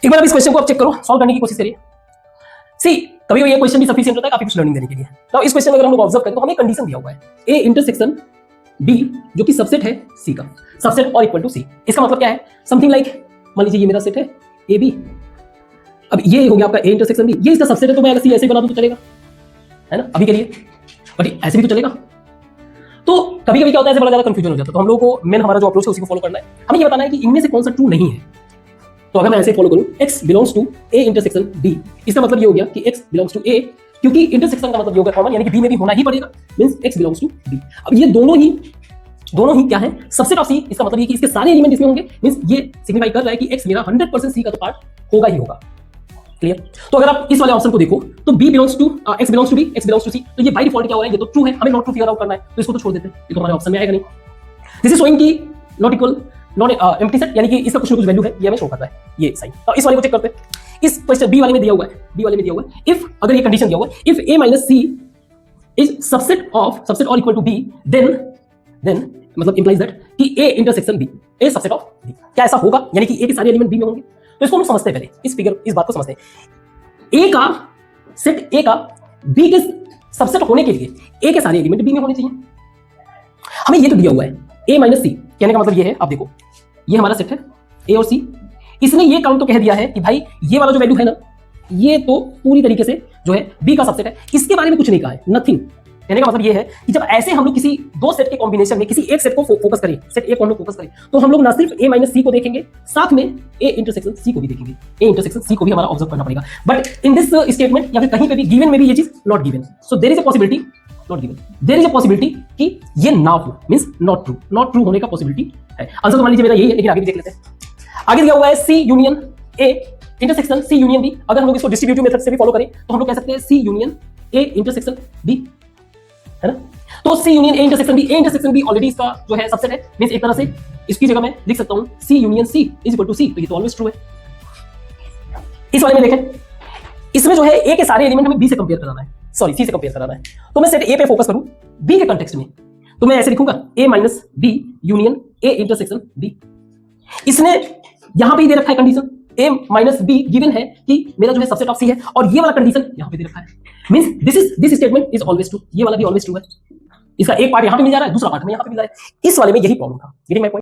एक बार आप इस क्वेश्चन को आप चेक करो, सॉल्व करने की कोशिश करिए। सी कभी ये क्वेश्चन भी सफिशिएंट होता है काफी कुछ लर्निंग देने के लिए। तो इस क्वेश्चन में अगर हम लोग ऑब्जर्व करें तो हमें कंडीशन दिया हुआ है ए इंटरसेक्शन बी जो कि सबसेट है सी का, सबसेट और इक्वल टू सी। इसका मतलब क्या है, समथिंग लाइक मान लीजिए ये मेरा सेट है ए बी, अब ये हो गया आपका ए इंटरसेक्शन बी, ये इसका सबसेट है, तो मैं अगर सी ऐसे बना दूं तो चलेगा, है ना अभी के लिए, बट ऐसे भी तो चलेगा। तो कभी कभी क्या होता है, ऐसे बड़ा ज्यादा कंफ्यूजन हो जाता है, तो हम लोगों को मेन हमारा जो अप्रोच है उसी को फॉलो करना है। हमें ये बताना है कि इनमें से कौन सा ट्रू नहीं है। तो अगर मैं ऐसे फॉलो करूं x belongs to a intersection b, इसका मतलब ये हो गया कि x बिलोंग्स टू a, क्योंकि इंटरसेक्शन का मतलब ये हो गया कॉमन, यानी कि b में भी होना ही पड़ेगा, means x belongs to b। अब ये दोनों ही क्या है, सबसेट ऑफ c। इसका मतलब ये कि इसके सारे एलिमेंट इसमें होंगे, मींस ये सिग्निफाई कर रहा है कि x मेरा 100% c का तो पार्ट होगा ही होगा। क्लियर? तो अगर आप इस वाले ऑप्शन को देखो तो b belongs to x belongs to b, x belongs to c, तो ये बाय डिफॉल्ट क्या हो रहा है, ये तो ट्रू है, हमें नॉट ट्रू फिगर आउट करना है, तो इसको तो छोड़ देते हैं, ये तो हमारे ऑप्शन में आएगा नहीं। दिस इज शोइंग की not equal non empty set, यानी कि इसका कुछ ना कुछ वैल्यू है, ये हमें शो करता है ये साइन। तो इस वाले को चेक करते हैं। इस क्वेश्चन बी वाले में दिया हुआ है, इफ अगर ये कंडीशन दिया हुआ है, if a minus c is subset और इक्वल टू b, देन मतलब इंप्लाइज दैट कि a intersection b A subset of b। क्या ऐसा होगा, यानी कि a के सारे एलिमेंट b में होंगे? तो इसको हम समझते हैं, पहले इस बात को समझते हैं। a का सेट a का b के सबसेट होने के लिए a के सारे एलिमेंट b में होने चाहिए। हमें ये तो दिया हुआ है a माइनस सी, कहने का मतलब ये है, आप देखो ये हमारा सेट है a और c, इसने ये काम तो कह दिया है कि भाई ये वाला जो वैल्यू है ना, ये तो पूरी तरीके से जो है b का सबसेट है, इसके बारे में कुछ नहीं कहा है, नथिंग। कहने का मतलब ये है कि जब ऐसे हम लोग किसी दो सेट के कॉम्बिनेशन में किसी एक सेट को फोकस करें, सेट ए को हम लोग फोकस करें, तो हम लोग ना सिर्फ a माइनस सी को देखेंगे, साथ में a इंटरसेक्शन c को भी देखेंगे, a इंटरसेक्शन c को भी हमारा ऑब्जर्व करना पड़ेगा। बट इन दिस स्टेटमेंट या फिर कहीं पे भी गिवन में भी ये चीज not given, so there is a possibility, not given, there is a possibility कि ये ना हो, मींस नॉट ट्रू होने का पॉसिबिलिटी है। आंसर तो मान लीजिए मेरा यही है, लेकिन आगे भी देख लेते हैं। आगे दिया हुआ है c union a intersection c union b। अगर हम लोग इसको डिस्ट्रीब्यूटिव मेथड से भी फॉलो करें तो हम लोग कह सकते हैं c union a intersection b, है ना। तो c union a intersection b, a intersection b already इसका जो है सबसेट है, मींस एक तरह से इसकी जगह मैं लिख सकता हूं c union c is equal to c, तो ये तो ऑलवेज ट्रू है। इस वाले में देखें, इसमें जो है a के सारे एलिमेंट हमें b से कंपेयर कराना है, सॉरी c से कंपेयर कराना है। तो मैं सेट a पे फोकस करूं b के कॉन्टेक्स्ट में, तो मैं ऐसे लिखूंगा a minus b union a intersection b। इसने यहां पे ही दे रखा है condition a minus b given है कि मेरा जो है सबसेट ऑफ c है, और ये वाला कंडीशन यहां पे दे रखा है, means this statement is always true, ये वाला भी ऑलवेज ट्रू है। इसका एक पार्ट यहां पे मिल जा रहा है, दूसरा पार्ट हमें यहां पे मिल रहा है। इस वाले में यही प्रॉब्लम था, गेटिंग माय पॉइंट।